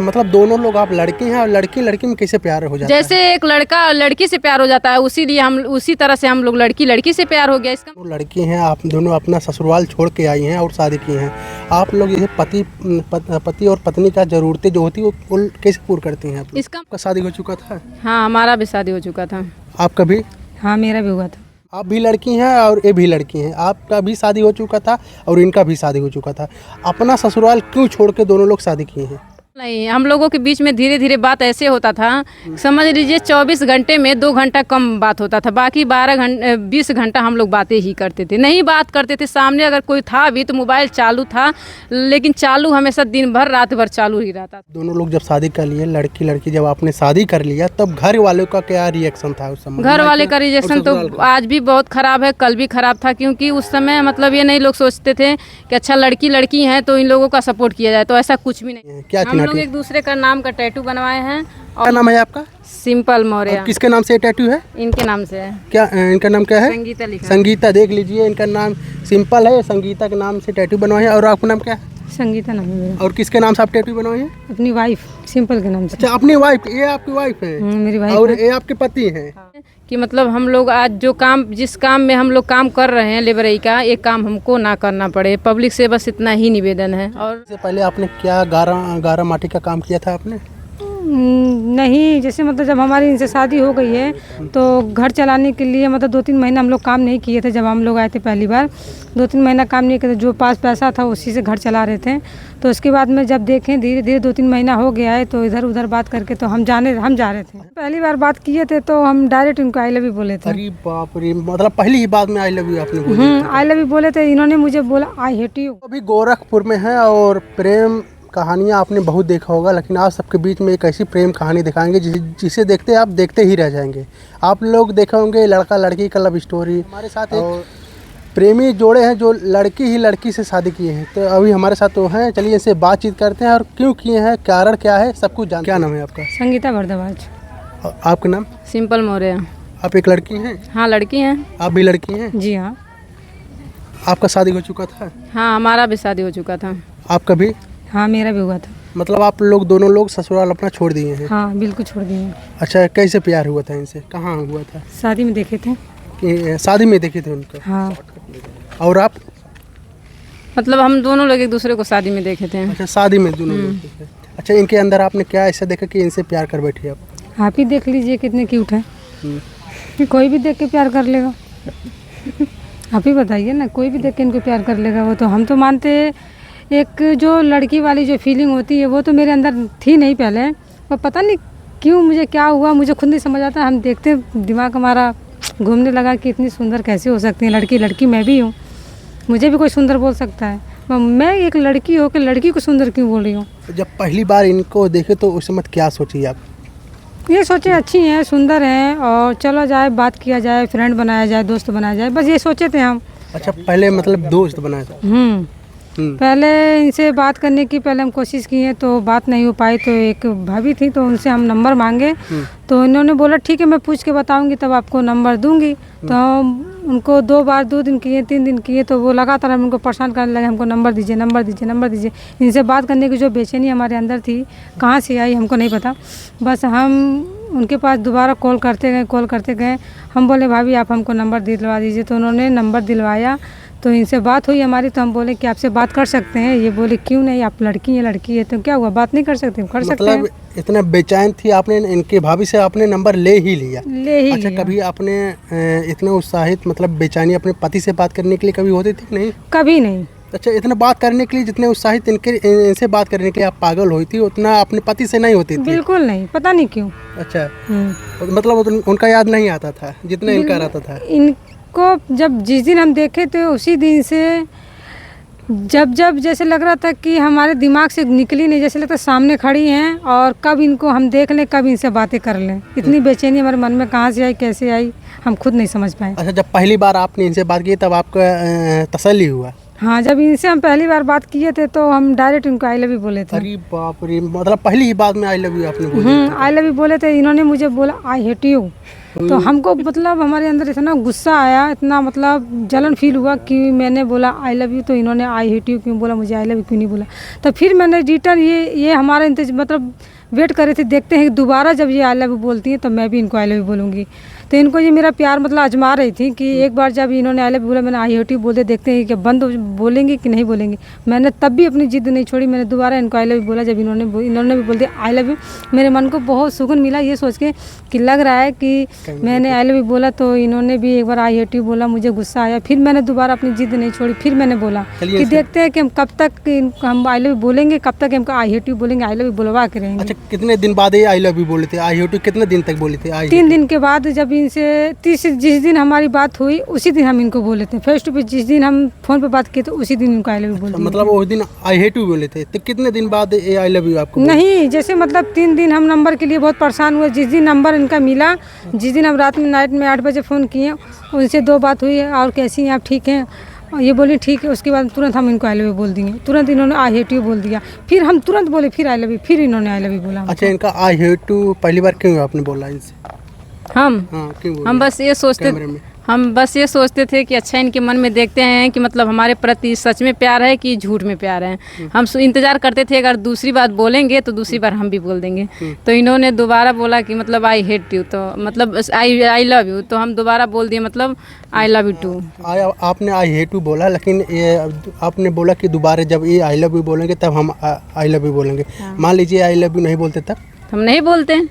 मतलब दोनों लोग, आप लड़के हैं और लड़की लड़की में कैसे प्यार हो जाता है? जैसे एक लड़का लड़की से प्यार हो जाता है, उसी तरह से हम लोग लड़की लड़की से प्यार हो गया। इसका वो लड़की हैं, आप दोनों अपना ससुराल छोड़ के आई हैं और शादी की हैं। आप लोग ये पति और पत्नी का ज़रूरतें जो होती है वो कैसे पूरी करती हैं आप लोग? इसका आपका शादी हो चुका था? हाँ, हमारा भी शादी हो चुका था। आपका भी? हाँ, मेरा भी हुआ था। आप भी लड़की हैं और ये भी लड़की हैं। आपका भी शादी हो चुका था और इनका भी शादी हो चुका था। अपना ससुराल क्यों छोड़ के दोनों लोग शादी किए हैं? नहीं, हम लोगों के बीच में धीरे धीरे बात ऐसे होता था, समझ लीजिए 24 घंटे में 2 घंटा कम बात होता था, बाकी 20 घंटा हम लोग बातें ही करते थे, नहीं बात करते थे। सामने अगर कोई था भी तो मोबाइल चालू था, लेकिन चालू हमेशा दिन भर रात भर चालू ही रहता था। दोनों लोग जब शादी कर लिए, लड़की लड़की जब आपने शादी कर लिया, तब घर वालों का क्या रिएक्शन था उस समय? घर वाले का रिजेक्शन तो आज भी बहुत खराब है, कल भी खराब था, क्योंकि उस समय मतलब ये नहीं लोग सोचते थे कि अच्छा लड़की लड़की हैं तो इन लोगों का सपोर्ट किया जाए, तो ऐसा कुछ भी नहीं। क्या हम लोग एक दूसरे का नाम का टैटू बनवाए हैं। क्या नाम है आपका? सिंपल मौर्य। किसके नाम से ये टैटू है? इनके नाम से है। क्या इनका नाम क्या है? संगीता लिखा है। संगीता। देख लीजिए, इनका नाम सिंपल है, संगीता के नाम से टैटू बनवाए हैं। और आपका नाम क्या है? संगीता नाम है मेरा। और किसके नाम से आप टैटू बनवाए हैं? अपनी वाइफ सिंपल के नाम से। अच्छा, अपनी वाइफ। ये आपकी वाइफ है? मेरी वाइफ और है। ये आपके पति हैं? कि मतलब हम लोग आज जिस काम में हम लोग काम कर रहे हैं लेबरई का, ये काम हमको ना करना पड़े, पब्लिक से बस इतना ही निवेदन है। और इससे पहले आपने क्या गारा माटी का काम किया था आपने? नहीं, जैसे मतलब जब हमारी इनसे शादी हो गई है तो घर चलाने के लिए मतलब 2-3 महीना हम लोग काम नहीं किए थे। जब हम लोग आए थे पहली बार 2-3 महीना काम नहीं किए थे, जो पास पैसा था उसी से घर चला रहे थे। तो उसके बाद में जब देखें धीरे धीरे 2-3 महीना हो गया है तो इधर उधर बात करके तो हम जा रहे थे। पहली बार बात किए थे तो हम डायरेक्ट उनको आई लव यू बोले थे। अरे बाप रे, मतलब पहली ही बात में आई लव यू आपने बोला? आई लव यू बोले थे, इन्होंने मुझे बोला आई हेट यू। अभी गोरखपुर में है और प्रेम कहानियाँ आपने बहुत देखा होगा, लेकिन आज सबके बीच में एक ऐसी प्रेम कहानी दिखाएंगे जिसे देखते आप देखते ही रह जाएंगे। आप लोग देखे होंगे लड़का लड़की का लव स्टोरी। हमारे साथ एक प्रेमी जोड़े हैं जो लड़की ही लड़की से शादी किए हैं, तो अभी हमारे साथ तो हैं। चलिए इनसे बातचीत करते हैं और क्यों किए हैं, कारण क्या है, सब कुछ जानते हैं। क्या नाम है आपका? संगीता भारद्वाज। आपका नाम? सिंपल मौर्य। आप एक लड़की हैं? हाँ, लड़की हैं। आप भी लड़की हैं? जी हाँ। आपका शादी हो चुका था? हाँ, हमारा भी शादी हो चुका था। आपका भी? हाँ, मेरा भी हुआ था। मतलब आप लोग दोनों लोग ससुराल अपना छोड़ दिए हैं? हाँ, बिल्कुल छोड़ दिए। अच्छा, कैसे प्यार हुआ था इनसे, कहाँ हुआ था? शादी में देखे थे। कि शादी में देखे थे उनको? हाँ। और आप? मतलब हम दोनों लोग एक दूसरे को शादी में देखे थे। अच्छा, शादी में दोनों लोग देखे। अच्छा, इनके अंदर आपने क्या ऐसा देखा कि इनसे प्यार कर बैठी आप? आप ही देख लीजिए कितने क्यूट है। कोई भी देख के प्यार कर लेगा। आप ही बताइए ना, कोई भी देख के इनको प्यार कर लेगा। वो तो हम तो मानते हैं, एक जो लड़की वाली जो फीलिंग होती है वो तो मेरे अंदर थी नहीं पहले। वो पता नहीं क्यों मुझे क्या हुआ, मुझे खुद नहीं समझ आता। हम देखते दिमाग हमारा घूमने लगा कि इतनी सुंदर कैसे हो सकती है लड़की। लड़की मैं भी हूँ, मुझे भी कोई सुंदर बोल सकता है। मैं एक लड़की हो के लड़की को सुंदर क्यों बोल रही हूँ? जब पहली बार इनको देखे तो उस समय क्या सोची आप? ये सोचे अच्छी हैं, सुंदर हैं और चलो जाए बात किया जाए, फ्रेंड बनाया जाए, दोस्त बनाया जाए, बस ये सोचे थे हम। अच्छा, पहले मतलब दोस्त बनाया था? पहले इनसे बात करने की पहले हम कोशिश की है तो बात नहीं हो पाई। तो एक भाभी थी तो उनसे हम नंबर मांगे तो इन्होंने बोला ठीक है मैं पूछ के बताऊंगी तब आपको नंबर दूंगी। तो हम उनको 2 बार 2 दिन किए, 3 दिन किए तो वो लगातार हम उनको परेशान करने लगे, हमको नंबर दीजिए, नंबर दीजिए, नंबर दीजिए। इनसे बात करने की जो बेचैनी हमारे अंदर थी कहाँ से आई हमको नहीं पता। बस हम उनके पास दोबारा कॉल करते गए। हम बोले भाभी आप हमको नंबर दिलवा दीजिए, तो उन्होंने नंबर दिलवाया। तो इनसे बात हुई हमारी, तो हम बोले कि आपसे बात कर सकते हैं? ये बोले क्यों नहीं, आप लड़की है तो क्या हुआ, बात नहीं कर सकते? कर सकते हैं। इतना बेचैन थी आपने, इनके भाभी से आपने नंबर ले ही लिया? अच्छा, कभी आपने इतना उत्साहित मतलब बेचैनी अपने पति से बात करने के लिए कभी होती थी? नहीं, कभी नहीं। अच्छा, इतना बात करने के लिए जितने उत्साहित इनसे बात करने के लिए आप पागल हुई थी उतना अपने पति से नहीं होती थी? बिल्कुल नहीं, पता नहीं क्यों। अच्छा, मतलब उनका याद नहीं आता था जितना इनका रहता था? को जब जिस दिन हम देखे थे उसी दिन से जब जैसे लग रहा था कि हमारे दिमाग से निकली नहीं, जैसे लगता सामने खड़ी हैं और कब इनको हम देख लें, कब इनसे बातें कर लें। इतनी बेचैनी हमारे मन में कहाँ से आई, कैसे आई, हम खुद नहीं समझ पाए। अच्छा, जब पहली बार आपने इनसे बात की तब आपका तसल्ली हुआ? हाँ, जब इनसे हम पहली बार बात किए थे तो हम डायरेक्ट इनको आई लव यू बोले थे। अरे बाप रे, मतलब पहली ही बात में आई लव यू आपने बोला? आई लव यू बोले थे। इन्होंने मुझे बोला आई हेट यू। तो हमको मतलब हमारे अंदर इतना गुस्सा आया, इतना मतलब जलन फील हुआ कि मैंने बोला आई लव यू, तो इन्होंने आई हेट यू क्यों बोला, मुझे आई लव यू क्यों नहीं बोला। तो फिर मैंने रिटर्न ये हमारा मतलब वेट कर रहे थे, देखते हैं कि दोबारा जब ये आई लव यू बोलती हैं तो मैं भी इनको आई लव यू बोलूँगी। तो इनको ये मेरा प्यार मतलब आजमा रही थी कि एक बार जब इन्होंने आई लव यू बोला, मैंने आई हेट यू बोलते, देखते हैं कि बंद बोलेंगे कि नहीं बोलेंगे। मैंने तब भी अपनी जिद नहीं छोड़ी, मैंने दोबारा इनको आई लव यू बोला। जब इन्होंने भी बोल दिया आई लव यू, मेरे मन को बहुत सुकून मिला ये सोच के कि लग रहा है कि मैंने आई लव यू बोला तो इन्होंने भी एक बार आई हेट यू बोला। मुझे गुस्सा आया, फिर मैंने दोबारा अपनी जिद नहीं छोड़ी, फिर मैंने बोला कि देखते हैं कि हम कब तक हम आई लव यू बोलेंगे, कब तक हमको आई हेट यू बोलेंगे, आई लव यू बोलवा के रहेंगे। अच्छा, कितने दिन बाद ये आई लव यू बोले थे? आई हेट यू कितने दिन तक बोले थे? 3 दिन के बाद, जब इनसे जिस दिन हमारी बात हुई उसी दिन हम इनको बोले थे फेस टू फेस। जिस दिन हम फोन पे बात किए तो उसी दिन इनको आई लव यू बोले। मतलब उस दिन आई हेट यू बोले थे, तो कितने दिन बाद ये आई लव यू आपको नहीं, जैसे मतलब 3 दिन हम नंबर के लिए बहुत परेशान हुए। जिस दिन नंबर इनका मिला, जिस दिन हम रात में नाइट में 8 बजे फ़ोन किए, उनसे 2 बात हुई और कैसी हैं आप, ठीक हैं, और ये बोली ठीक है। उसके बाद तुरंत हम इनको आई लव यू बोल दिए, तुरंत इन्होंने आई हेट यू बोल दिया, फिर हम तुरंत बोले फिर आई लव यू, फिर इन्होंने आई लव यू बोला। अच्छा, इनका आई हेट यू पहली बार क्यों आपने बोला इनसे? हम बस ये सोचते थे कि अच्छा इनके मन में देखते हैं कि मतलब हमारे प्रति सच में प्यार है कि झूठ में प्यार है। हम इंतज़ार करते थे अगर दूसरी बात बोलेंगे तो दूसरी बार हम भी बोल देंगे। तो इन्होंने दोबारा बोला कि मतलब आई हेट यू, तो मतलब आई लव यू, तो हम दोबारा बोल दिए मतलब आई लव यू टू। आपने आई हेट यू बोला, लेकिन ये आपने बोला कि दोबारा जब ये आई लव यू बोलेंगे तब हम आई लव यू बोलेंगे। मान लीजिए आई लव यू नहीं बोलते तब? हम नहीं बोलते,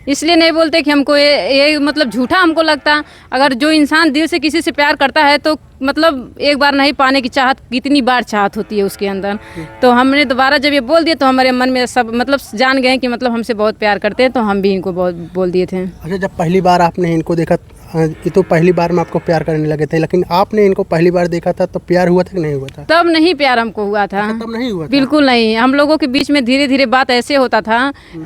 इसलिए नहीं बोलते कि हमको ये मतलब झूठा हमको लगता। अगर जो इंसान दिल से किसी से प्यार करता है तो मतलब एक बार नहीं पाने की चाहत कितनी बार चाहत होती है उसके अंदर। तो हमने दोबारा जब ये बोल दिया तो हमारे मन में सब मतलब जान गए कि मतलब हमसे बहुत प्यार करते हैं, तो हम भी इनको बहुत बोल दिए थे। अच्छा, जब पहली बार आपने इनको देखा, ये तो पहली बार में आपको प्यार करने लगे थे, लेकिन आपने इनको पहली बार देखा था तो प्यार हुआ था कि नहीं हुआ था? तब नहीं प्यार हमको हुआ था। अच्छा, तब नहीं हुआ था? बिल्कुल नहीं। हम लोगों के बीच में धीरे धीरे बात ऐसे होता था,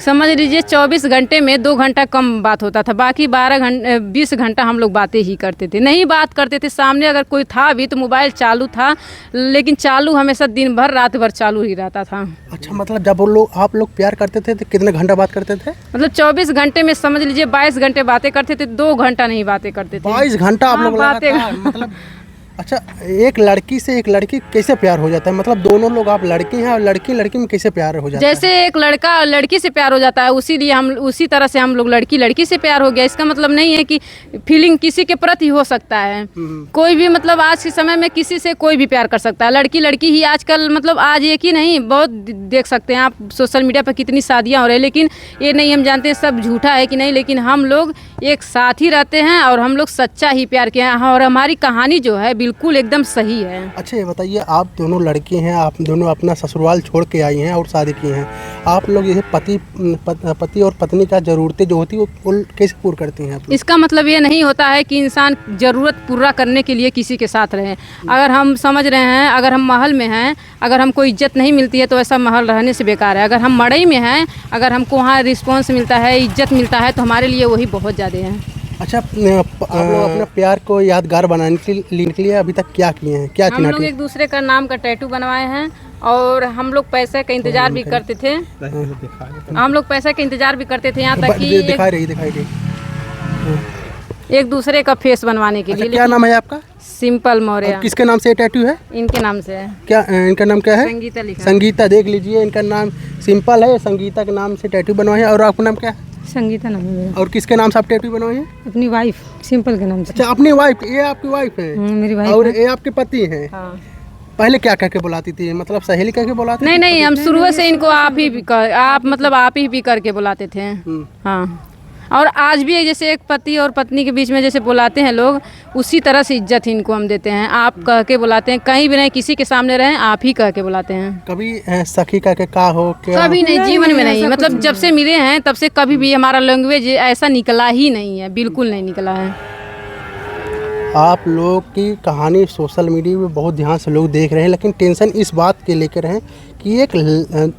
समझ लीजिए 24 घंटे में 2 घंटा कम बात होता था, बाकी 20 घंटा हम लोग बातें ही करते थे। नहीं बात करते थे, सामने अगर कोई था भी तो मोबाइल चालू था, लेकिन चालू हमेशा दिन भर रात भर चालू ही रहता था। अच्छा, मतलब जब आप लोग प्यार करते थे तो कितने घंटा बात करते थे? मतलब 24 घंटे में समझ लीजिए 22 घंटे बातें करते थे, 2 घंटा नहीं बातें करते थे। 22 घंटा आप लोग लगातार? मतलब अच्छा, एक लड़की से एक लड़की कैसे प्यार हो जाता है? मतलब दोनों लोग, आप लड़की हैं और लड़की में कैसे प्यार हो जाता है? जैसे एक लड़का लड़की से प्यार हो जाता है, उसी तरह से हम लोग लड़की से प्यार हो गया। इसका मतलब नहीं है कि फीलिंग किसी के प्रति हो सकता है। कोई भी मतलब आज के समय में किसी से कोई भी प्यार कर सकता है। लड़की ही आजकल मतलब आज एक ही नहीं, बहुत देख सकते हैं आप सोशल मीडिया पर कितनी शादियाँ हो रही है, लेकिन ये नहीं हम जानते सब झूठा है कि नहीं। लेकिन हम लोग एक साथ ही रहते हैं और हम लोग सच्चा ही प्यार किए हैं और हमारी कहानी जो है बिल्कुल एकदम सही है। अच्छा, ये बताइए, आप दोनों लड़के हैं, आप दोनों अपना ससुराल छोड़ के आई हैं और शादी की हैं। आप लोग ये पति और पत्नी का ज़रूरतें जो होती है वो कैसे पूरी करती हैं आप? इसका मतलब ये नहीं होता है कि इंसान ज़रूरत पूरा करने के लिए किसी के साथ रहे। अगर हम समझ रहे हैं, अगर हम महल में हैं, अगर हमको इज्जत नहीं मिलती है तो ऐसा महल रहने से बेकार है। अगर हम मड़ई में हैं, अगर हमको वहाँ रिस्पॉन्स मिलता है, इज्जत मिलता है, तो हमारे लिए वही बहुत ज़्यादा है। अच्छा, आप लोग अपना प्यार को यादगार बनाने के लिए अभी तक क्या किए हैं? क्या हम लोग एक दूसरे का नाम का टैटू बनवाए हैं और हम लोग पैसे का इंतजार भी करते थे। हम लोग पैसे का इंतजार भी करते थे, यहाँ तक कि दिखाई रही एक दूसरे का फेस बनवाने के लिए। क्या नाम है आपका? सिंपल मौर्य। किसके नाम से टैटू है? इनके नाम से है। क्या इनका नाम क्या है? संगीता लिखा। संगीता, देख लीजिए, इनका नाम सिंपल है, संगीता के नाम से टैटू बनवाए हैं। और आपका नाम क्या है? संगीता नाम है मेरा। और किसके नाम से आप टैटू बनवाए हैं? अपनी वाइफ सिंपल के नाम से। अच्छा, अपनी वाइफ? ये आपकी वाइफ है? मेरी वाइफ। और ये आपके पति हैं? हाँ। पहले क्या कह के बुलाती थी? मतलब सहेली कह के बुलाती थी? नहीं, हम शुरू से इनको आप ही भी करके बुलाते थे। हाँ, और आज भी जैसे एक पति और पत्नी के बीच में जैसे बुलाते हैं लोग, उसी तरह से इज्जत इनको हम देते हैं। आप कह के बुलाते हैं, कहीं भी नहीं, किसी के सामने रहें आप ही कह के बुलाते हैं। कभी सखी कह के का हो क्या? कभी नहीं, जीवन में नहीं। मतलब जब से मिले हैं तब से कभी भी हमारा लैंग्वेज ऐसा निकला ही नहीं है, बिल्कुल नहीं निकला है। आप लोग की कहानी सोशल मीडिया में बहुत ध्यान से लोग देख रहे हैं, लेकिन टेंशन इस बात के लेकर हैं कि एक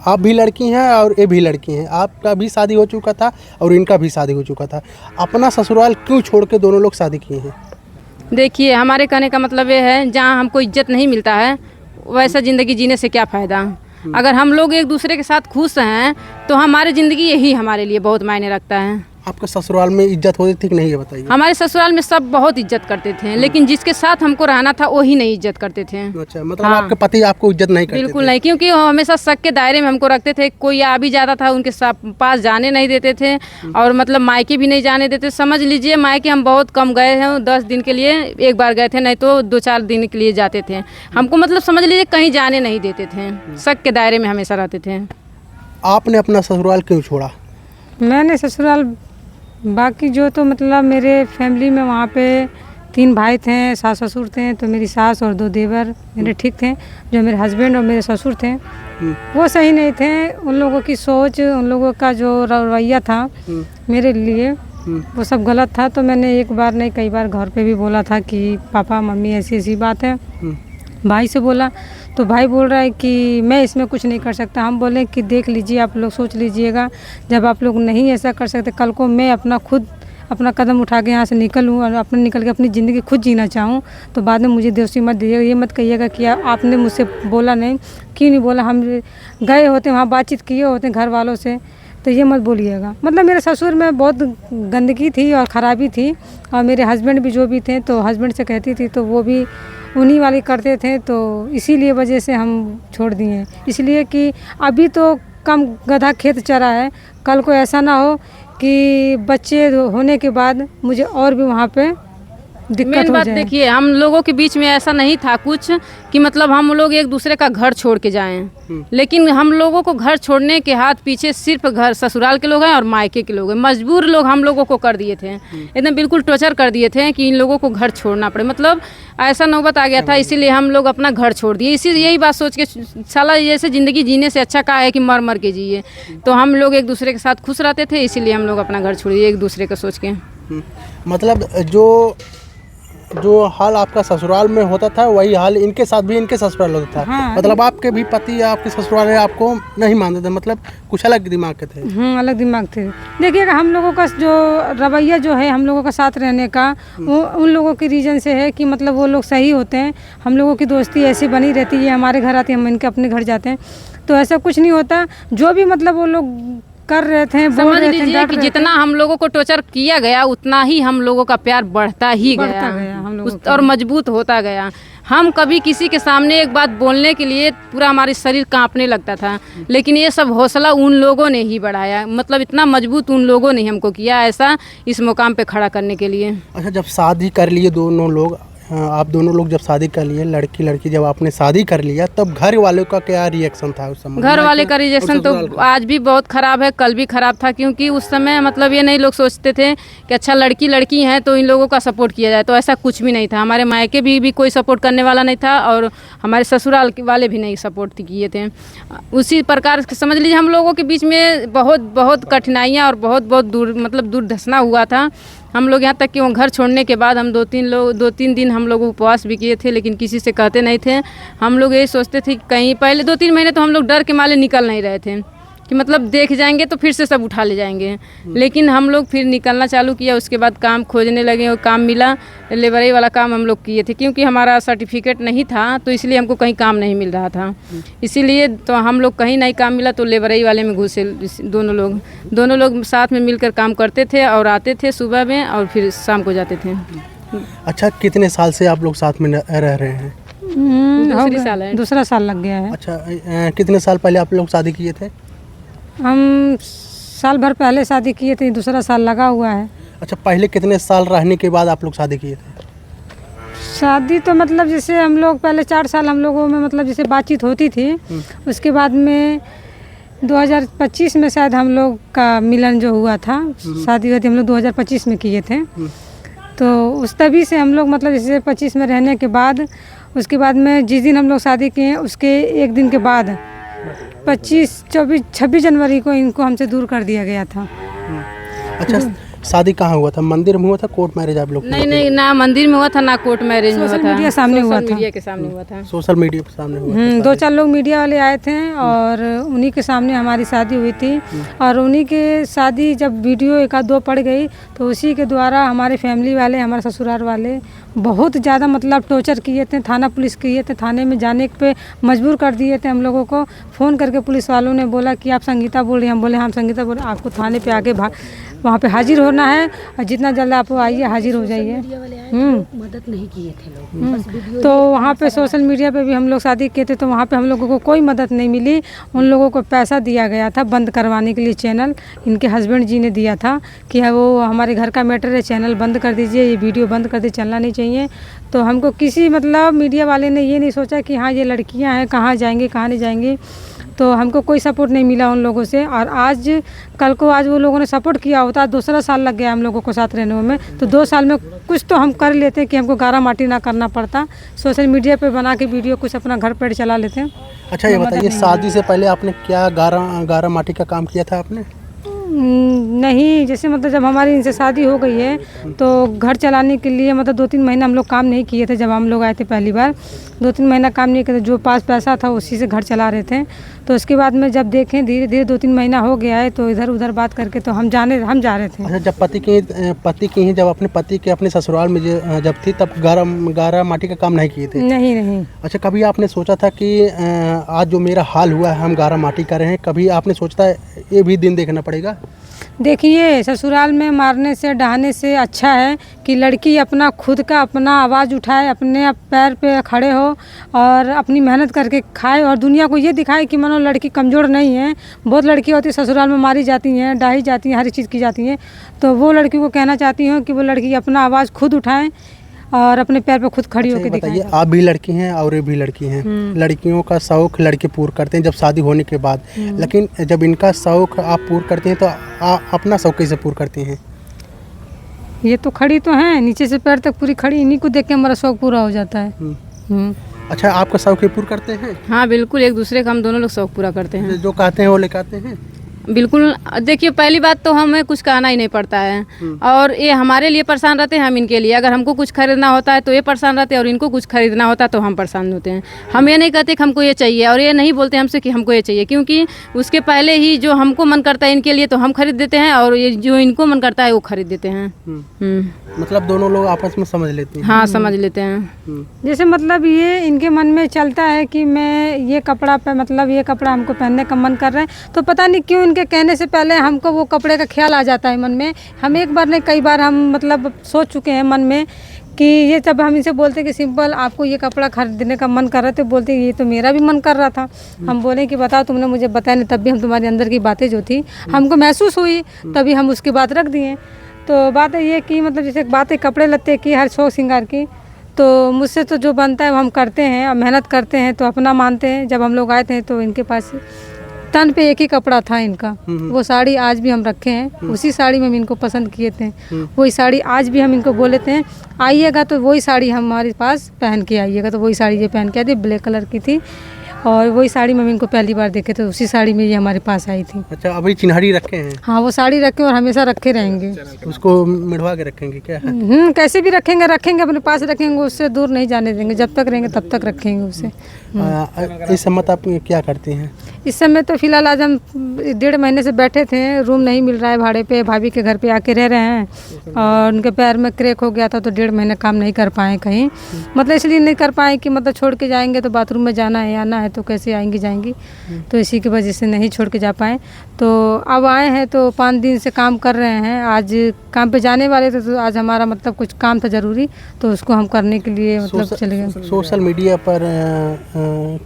आप भी लड़की हैं और ये भी लड़की हैं। आपका भी शादी हो चुका था और इनका भी शादी हो चुका था। अपना ससुराल क्यों छोड़ के दोनों लोग शादी किए हैं? देखिए, हमारे कहने का मतलब ये है, जहाँ हमको इज्जत नहीं मिलता है वैसा ज़िंदगी जीने से क्या फ़ायदा। अगर हम लोग एक दूसरे के साथ खुश हैं तो हमारी ज़िंदगी यही हमारे लिए बहुत मायने रखता है। आपके ससुराल में इज्जत होती थी कि नहीं, ये बताइए। हमारे ससुराल में सब बहुत इज्जत करते थे, लेकिन जिसके साथ हमको रहना था वही नहीं इज्जत करते थे। अच्छा, मतलब आपके पति आपको इज्जत नहीं करते बिल्कुल थे? नहीं, क्योंकि वो हमेशा शक के दायरे में हमको रखते थे। कोई आ भी जाता था उनके पास जाने नहीं देते थे, और मतलब मायके भी नहीं जाने देते। समझ लीजिए मायके हम बहुत कम गए हैं, 10 दिन के लिए एक बार गए थे, नहीं तो 2-4 दिन के लिए जाते थे। हमको मतलब समझ लीजिए कहीं जाने नहीं देते थे, शक के दायरे में हमेशा रहते थे। आपने अपना ससुराल क्यों छोड़ा? मैंने ससुराल बाकी जो तो मतलब मेरे फैमिली में वहाँ पे 3 भाई थे, सास ससुर थे, तो मेरी सास और 2 देवर मेरे ठीक थे। जो मेरे हस्बैंड और मेरे ससुर थे वो सही नहीं थे। उन लोगों की सोच, उन लोगों का जो रवैया था मेरे लिए वो सब गलत था। तो मैंने एक बार नहीं कई बार घर पे भी बोला था कि पापा मम्मी ऐसी ऐसी बात है। भाई से बोला तो भाई बोल रहा है कि मैं इसमें कुछ नहीं कर सकता। हम बोले कि देख लीजिए, आप लोग सोच लीजिएगा, जब आप लोग नहीं ऐसा कर सकते, कल को मैं अपना कदम उठा के यहाँ से निकलूँ और अपने निकल के अपनी ज़िंदगी खुद जीना चाहूँ, तो बाद में मुझे दोषी मत दीजिएगा। ये मत कहिएगा कि आपने मुझसे बोला नहीं, क्यों नहीं बोला। हम गए होते वहाँ, बातचीत किए होते घर वालों से, तो ये मत बोलिएगा। मतलब मेरे ससुर में बहुत गंदगी थी और ख़राबी थी, और मेरे हस्बैंड भी जो भी थे तो हस्बैंड से कहती थी तो वो भी उन्हीं वाली करते थे, तो इसीलिए वजह से हम छोड़ दिए। इसलिए कि अभी तो कम गधा खेत चरा है, कल को ऐसा ना हो कि बच्चे होने के बाद मुझे और भी वहाँ पे दिक्कत मेन हो बात जाए। देखिए, हम लोगों के बीच में ऐसा नहीं था कुछ कि मतलब हम लोग एक दूसरे का घर छोड़ के जाएं, लेकिन हम लोगों को घर छोड़ने के हाथ पीछे सिर्फ घर ससुराल के लोग हैं और मायके के लोग हैं। मजबूर लोग हम लोगों को कर दिए थे, एकदम बिल्कुल टॉर्चर कर दिए थे कि इन लोगों को घर छोड़ना पड़े। मतलब ऐसा नौबत आ गया था, इसीलिए हम लोग अपना घर छोड़ दिए। यही बात सोच के साला जैसे ज़िंदगी जीने से अच्छा कहा है कि मर मर के जिए। तो हम लोग एक दूसरे के साथ खुश रहते थे, इसीलिए हम लोग अपना घर छोड़ दिए एक दूसरे का सोच के। मतलब जो हाल आपका ससुराल में होता था वही हाल इनके साथ भी इनके ससुराल होता था। हाँ। मतलब आपके भी पति या आपके ससुराल में आपको नहीं मानते थे, मतलब कुछ अलग दिमाग के थे। अलग दिमाग थे। देखिएगा हम लोगों का जो रवैया जो है हम लोगों का साथ रहने का, वो उन लोगों के रीजन से है कि मतलब वो लोग सही होते हैं। हम लोगों की दोस्ती ऐसी बनी रहती है, हमारे घर आते हैं, हम इनके अपने घर जाते हैं, तो ऐसा कुछ नहीं होता। जो भी मतलब वो लोग कर रहे थे, बोल समझ रहे थे, लीजिए डर कि रहे जितना हम लोगों को टॉर्चर किया गया उतना ही हम लोगों का प्यार बढ़ता ही बढ़ता गया हम लोगों और मजबूत होता गया। हम कभी किसी के सामने एक बात बोलने के लिए पूरा हमारी शरीर कांपने लगता था, लेकिन ये सब हौसला उन लोगों ने ही बढ़ाया। मतलब इतना मजबूत उन लोगों ने हमको किया ऐसा इस मुकाम पे खड़ा करने के लिए। अच्छा, जब शादी कर लिए दोनों लोग, आप दोनों लोग जब शादी कर लिए, लड़की जब आपने शादी कर लिया, तब घर वालों का क्या रिएक्शन था उस समय? घर वाले का रिएक्शन तो आज भी बहुत ख़राब है, कल भी ख़राब था, क्योंकि उस समय मतलब ये नहीं लोग सोचते थे कि अच्छा लड़की हैं तो इन लोगों का सपोर्ट किया जाए, तो ऐसा कुछ भी नहीं था। हमारे मायके भी कोई सपोर्ट करने वाला नहीं था और हमारे ससुराल वाले भी नहीं सपोर्ट किए थे। उसी प्रकार समझ लीजिए हम लोगों के बीच में बहुत कठिनाइयाँ और बहुत दूर धंसना हुआ था। हम लोग यहाँ तक कि वो घर छोड़ने के बाद हम 2-3 दिन हम लोग उपवास भी किए थे, लेकिन किसी से कहते नहीं थे। हम लोग यही सोचते थे कि कहीं पहले 2-3 महीने तो हम लोग डर के मारे निकल नहीं रहे थे कि मतलब देख जाएंगे तो फिर से सब उठा ले जाएंगे। लेकिन हम लोग फिर निकलना चालू किया, उसके बाद काम खोजने लगे और काम मिला। लेबरई वाला काम हम लोग किए थे, क्योंकि हमारा सर्टिफिकेट नहीं था तो इसलिए हमको कहीं काम नहीं मिल रहा था। इसीलिए तो हम लोग कहीं नहीं काम मिला तो लेबरई वाले में घुसे। दोनों लोग साथ में मिलकर काम करते थे और आते थे सुबह में और फिर शाम को जाते थे। अच्छा, कितने साल से आप लोग साथ में रह रहे हैं? दूसरा साल लग गया है। अच्छा, कितने साल पहले आप लोग शादी किए थे? हम साल भर पहले शादी किए थे, दूसरा साल लगा हुआ है। अच्छा, पहले कितने साल रहने के बाद आप लोग शादी किए थे? शादी तो मतलब जैसे हम लोग पहले 4 साल हम लोगों में मतलब जैसे बातचीत होती थी, उसके बाद में 2025 में शायद हम लोग का मिलन जो हुआ था, शादी हम लोग 2025 में किए थे। तो उस तभी से हम लोग मतलब जैसे 25 में रहने के बाद उसके बाद में जिस दिन हम लोग शादी किए उसके एक दिन के बाद 26 जनवरी को इनको हमसे दूर कर दिया गया था। अच्छा, शादी कहाँ हुआ था? मंदिर में हुआ था, कोर्ट मैरिज आप लोग? नहीं, ना मंदिर में हुआ था ना कोर्ट मैरिज में हुआ था। सोशल मीडिया सामने हुआ था। मीडिया के सामने हुआ था। सोशल मीडिया के सामने हुआ था। 2-4 लोग मीडिया वाले आए थे और उन्हीं के सामने हमारी शादी हुई थी। और उन्हीं के शादी जब वीडियो 1-2 पड़ गई तो उसी के द्वारा हमारे फैमिली वाले, हमारे ससुराल वाले बहुत ज़्यादा मतलब टॉर्चर किए थे, थाना पुलिस किए थे, थाने में जाने पे मजबूर कर दिए थे हम लोगों को। फ़ोन करके पुलिस वालों ने बोला कि आप संगीता बोल रही हैं, हम बोले हम संगीता बोल रहे हैं, आपको थाने पे आके वहाँ पे हाजिर होना है और जितना जल्द आप आइए हाजिर हो जाइए। मदद नहीं किए थे लोग। तो वहाँ पे सोशल मीडिया पे भी हम लोग शादी किए थे, तो वहाँ पे हम लोगों को कोई मदद नहीं मिली। उन लोगों को पैसा दिया गया था बंद करवाने के लिए चैनल, इनके हस्बैंड जी ने दिया था कि वो हमारे घर का मैटर है, चैनल बंद कर दीजिए, ये वीडियो बंद कर दीजिए, चलना नहीं चाहिए। तो हमको किसी मतलब मीडिया वाले ने ये नहीं सोचा कि हाँ ये लड़कियाँ हैं, कहाँ जाएंगी कहाँ नहीं जाएंगी। तो हमको कोई सपोर्ट नहीं मिला उन लोगों से। और आज कल को आज वो लोगों ने सपोर्ट किया होता, दूसरा साल लग गया हम लोगों को साथ रहने में, तो 2 साल में कुछ तो हम कर लेते कि हमको गारा माटी ना करना पड़ता। सोशल मीडिया पे बना के वीडियो कुछ अपना घर पेड़ चला लेते हैं। अच्छा ये बताइए, शादी से पहले आपने क्या गारा माटी का काम किया था आपने? नहीं, जैसे मतलब जब हमारी इनसे शादी हो गई है तो घर चलाने के लिए मतलब 2-3 महीना हम लोग काम नहीं किए थे। जब हम लोग आए थे पहली बार 2-3 महीना काम नहीं किए थे, जो पास पैसा था उसी से घर चला रहे थे। तो उसके बाद में जब देखें धीरे धीरे 2-3 महीना हो गया है तो इधर उधर बात करके तो हम जा रहे थे। अच्छा, जब पति की ही जब अपने पति के अपने ससुराल में जब थी तब गारा माटी का काम नहीं किए थे? नहीं। अच्छा, कभी आपने सोचा था कि आज जो मेरा हाल हुआ है हम गारा माटी कर रहे हैं, कभी आपने सोचा था ये भी दिन देखना पड़ेगा? देखिए, ससुराल में मारने से डहाने से अच्छा है कि लड़की अपना खुद का अपना आवाज़ उठाए, अपने पैर पे खड़े हो और अपनी मेहनत करके खाए और दुनिया को ये दिखाए कि मानो लड़की कमज़ोर नहीं है। बहुत लड़की होती है ससुराल में मारी जाती हैं, डाही जाती हैं, हर चीज़ की जाती हैं। तो वो लड़की को कहना चाहती हूँ कि वो लड़की अपना आवाज़ खुद उठाएं और अपने पैर पे खुद खड़ी होकर दिखाएं। बताइए, आप भी लड़की हैं और ये भी लड़की हैं। लड़कियों का शौक लड़के पूर्ण करते हैं जब शादी होने के बाद, लेकिन जब इनका शौक आप पूर्ण करते हैं तो आप अपना शौक कैसे पूर्ण करते हैं? ये तो खड़ी तो हैं, नीचे से पैर तक पूरी खड़ी, इन्हीं को देख के हमारा शौक पूरा हो जाता है। अच्छा, आपका शौक ये पूर्ण करते हैं? हाँ बिल्कुल, एक दूसरे का हम दोनों लोग शौक पूरा करते हैं। जो कहते हैं वो लेकर आते हैं? बिल्कुल। देखिए, पहली बात तो हमें कुछ कहना ही नहीं पड़ता है और ये हमारे लिए परेशान रहते हैं, हम इनके लिए। अगर हमको कुछ खरीदना होता है तो ये परेशान रहते हैं और इनको कुछ खरीदना होता है तो हम परेशान होते हैं। हम ये नहीं कहते कि हमको ये चाहिए और ये नहीं बोलते हमसे कि हमको ये चाहिए, क्योंकि उसके पहले ही जो हमको मन करता है इनके लिए तो हम खरीद देते हैं और ये जो इनको मन करता है वो खरीद देते हैं। मतलब दोनों लोग आपस में समझ लेते हैं? हाँ, समझ लेते हैं। जैसे मतलब ये इनके मन में चलता है कि मैं ये कपड़ा पे मतलब ये कपड़ा हमको पहनने का मन कर रहा है, तो पता नहीं क्यों इनके कहने से पहले हमको वो कपड़े का ख्याल आ जाता है मन में। हम एक बार नहीं कई बार हम मतलब सोच चुके हैं मन में कि ये जब हम इनसे बोलते हैं कि सिंपल आपको ये कपड़ा खरीदने का मन कर रहा है तो बोलते हैं ये तो मेरा भी मन कर रहा था। हम बोले कि बताओ, तुमने मुझे बताया नहीं, तब भी हम तुम्हारे अंदर की बातें जो थी हमको महसूस हुई, तभी हम उसकी बात रख दिए। तो बात है ये कि मतलब जैसे बात है कपड़े लत्ते की, हर शौक श्रृंगार की, तो मुझसे तो जो बनता है वो हम करते हैं और मेहनत करते हैं तो अपना मानते हैं। जब हम लोग आए थे तो इनके पास तन पे एक ही कपड़ा था इनका, वो साड़ी आज भी हम रखे हैं, उसी साड़ी में हम इनको पसंद किए थे। वही साड़ी आज भी हम इनको बोले थे आइएगा तो वही साड़ी हमारे पास पहन के आइएगा, तो वही साड़ी ये पहन के आई थी, ब्लैक कलर की थी और वही साड़ी में हम इनको पहली बार देखे थे, उसी साड़ी में ये हमारे पास आई थी। अच्छा, अभी चिन्हारी रखे हैं? हाँ, वो साड़ी रखे और हमेशा रखे रहेंगे। उसको मिढ़वा के रखेंगे क्या? कैसे भी रखेंगे अपने पास रखेंगे, उससे दूर नहीं जाने देंगे, जब तक रहेंगे तब तक रखेंगे उसे। इस समय आप क्या करती हैं? इस समय तो फिलहाल आज हम 1.5 महीने से बैठे थे, रूम नहीं मिल रहा है भाड़े पे, भाभी के घर पे आके रह रहे हैं और उनके पैर में क्रैक हो गया था तो 1.5 महीने काम नहीं कर पाए कहीं, मतलब इसलिए नहीं कर पाए कि मतलब छोड़ के जाएंगे तो बाथरूम में जाना है आना है तो कैसे आएंगी जाएंगी, तो इसी की वजह से नहीं छोड़ के जा पाए। तो अब आए हैं तो 5 दिन से काम कर रहे हैं, आज काम पे जाने वाले थे तो आज हमारा मतलब कुछ काम था ज़रूरी तो उसको हम करने के लिए मतलब चले गए। सोशल मीडिया पर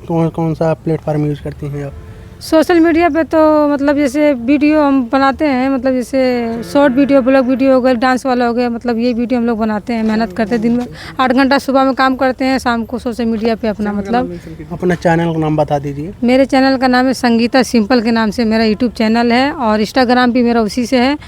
कौन कौन सा प्लेटफॉर्म यूज़ करती हैं आप? सोशल मीडिया पे तो मतलब जैसे वीडियो हम बनाते हैं, मतलब जैसे शॉर्ट वीडियो, ब्लॉग वीडियो हो गया, डांस वाला हो गया, मतलब ये वीडियो हम लोग बनाते हैं, मेहनत करते हैं, दिन में 8 घंटा सुबह में काम करते हैं, शाम को सोशल मीडिया पे अपना मतलब। अपना चैनल का नाम बता दीजिए। मेरे चैनल का नाम है संगीता सिंपल के नाम से मेरा यूट्यूब चैनल है और इंस्टाग्राम भी मेरा उसी से है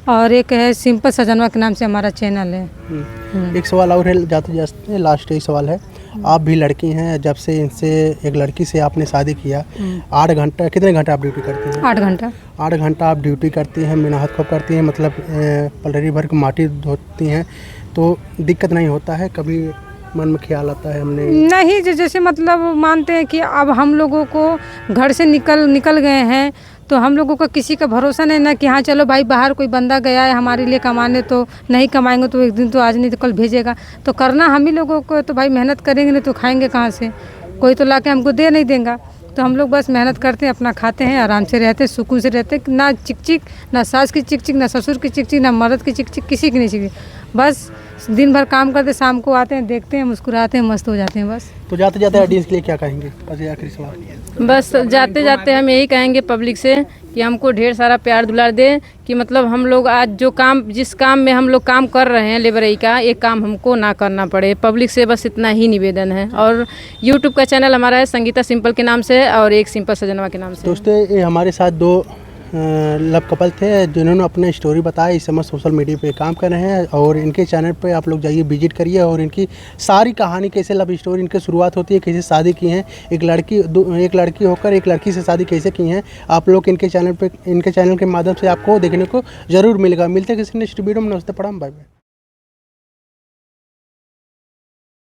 और एक है सिंपल सजनवा के नाम से हमारा चैनल है। एक सवाल और है, जाते जाते लास्ट एक सवाल है, आप भी लड़की हैं, जब से इनसे एक लड़की से आपने शादी किया 8 घंटा, कितने घंटे आप ड्यूटी करती हैं? 8 घंटा। 8 घंटा आप ड्यूटी करती हैं, मेहनत खूब करती हैं, मतलब पलरी भर की माटी धोती हैं, तो दिक्कत नहीं होता है? कभी मन में ख्याल आता है हमने नहीं जैसे मतलब मानते हैं कि अब हम लोगों को घर से निकल गए हैं तो हम लोगों का किसी का भरोसा नहीं ना कि हाँ चलो भाई बाहर कोई बंदा गया है हमारे लिए कमाने, तो नहीं कमाएंगे तो एक दिन तो आज नहीं तो कल भेजेगा, तो करना हम ही लोगों को, तो भाई मेहनत करेंगे नहीं तो खाएंगे कहाँ से, कोई तो ला के हमको दे नहीं देगा। तो हम लोग बस मेहनत करते हैं, अपना खाते हैं, आराम से रहते हैं, सुकून से रहते हैं, ना चिक चिक, ना सास की चिक चिक, ना ससुर की चिक चिक, ना मर्द की चिक चिक, किसी की नहीं चिक चिक। बस दिन भर काम करते, शाम को आते हैं, देखते हैं, मुस्कुराते हैं, मस्त हो जाते हैं बस। तो जाते जाते ऑडियंस के लिए क्या कहेंगे? बस ये आखिरी सवाल। बस जाते जाते हम यही कहेंगे पब्लिक से कि हमको ढेर सारा प्यार दुलार दे, कि मतलब हम लोग आज जो काम, जिस काम में हम लोग काम कर रहे हैं लेबरई का, ये काम हमको ना करना पड़े। पब्लिक से बस इतना ही निवेदन है। और यूट्यूब का चैनल हमारा है संगीता सिंपल के नाम से, और एक सिंपल सजनवा के नाम से। दोस्तों, ये हमारे साथ दो लव कपल थे जिन्होंने अपने स्टोरी बताया। इस समय सोशल मीडिया पे काम कर रहे हैं और इनके चैनल पे आप लोग जाइए, विजिट करिए और इनकी सारी कहानी, कैसे लव स्टोरी इनकी शुरुआत होती है, कैसे शादी की हैं, एक लड़की होकर एक लड़की से शादी कैसे की हैं, आप लोग इनके चैनल के माध्यम से आपको देखने को ज़रूर मिलेगा। मिलते हैं किसी नेक्स्ट वीडियो में। नमस्ते, प्रणाम, बाय बाय।